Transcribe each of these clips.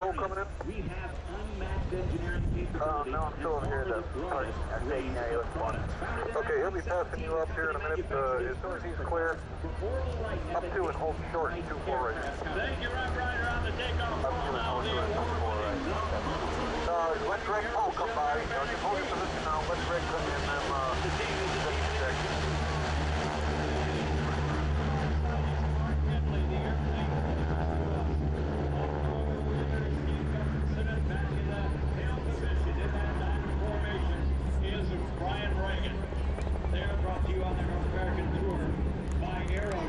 coming in? We have unmatched engineering capability. No, I'm still over here at the park. I'm taking AOS1. Okay, he'll be passing you up here in a minute. As soon as he's clear, up to and hold short, 2-4 right. Thank you, Rough Rider, on the takeoff. Up to and hold short, 2-4 right. Let Greg Paul come by. You hold your position now. Let Greg come in and check. Brian Reagan. They're brought to you on their North American tour by Aero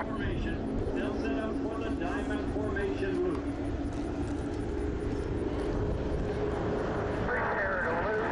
Formation. They'll set up for the Diamond Formation loop. Prepare to loop.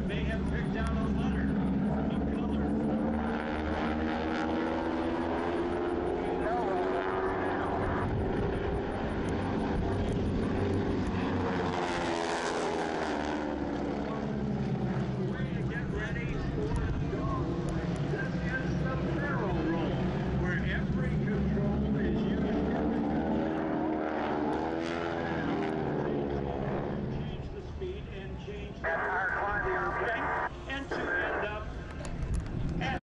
They have picked out a letter, a color. Way to get ready for dawn. This is the barrel roll, where every control is used. Change the speed and change the and to end up at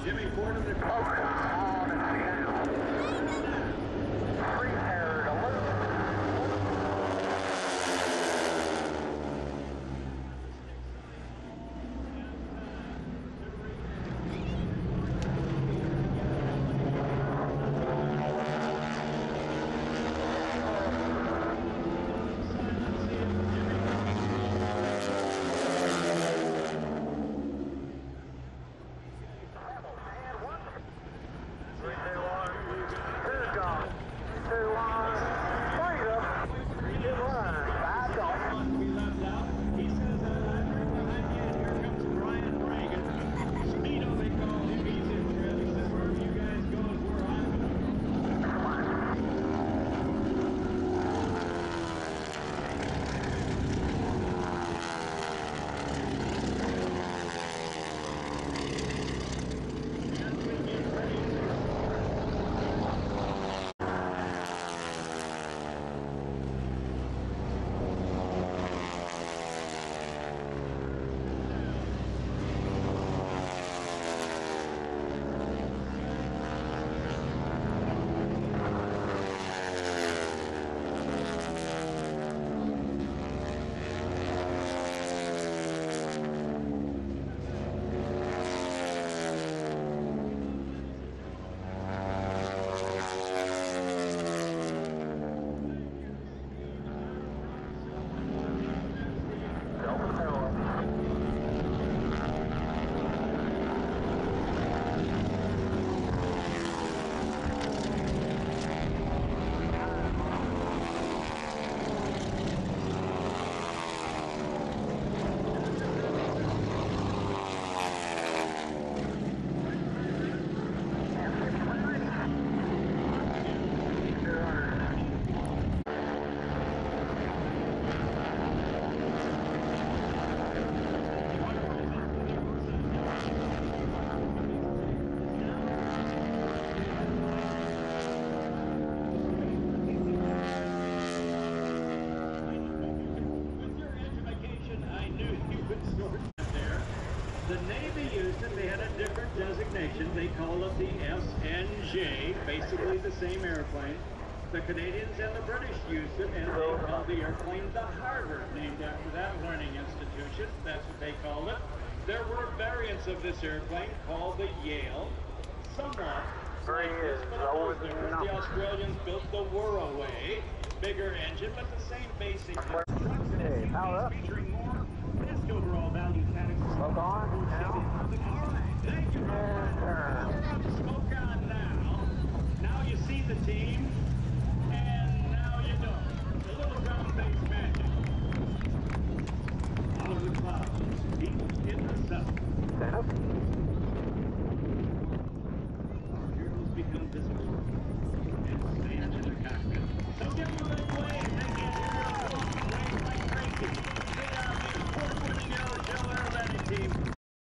Jimmy Ford of the formation. They call it the SNJ, basically the same airplane. The Canadians and the British used it, and they called the airplane the Harvard, named after that learning institution. That's what they called it. There were variants of this airplane called the Yale. Somewhat like this, but the Australians built the Whirlaway. Bigger engine, but the same basic Hey, power up. featuring more best overall value categories. Smoke on now. All right, thank you. Smoke on now. Now you see the team.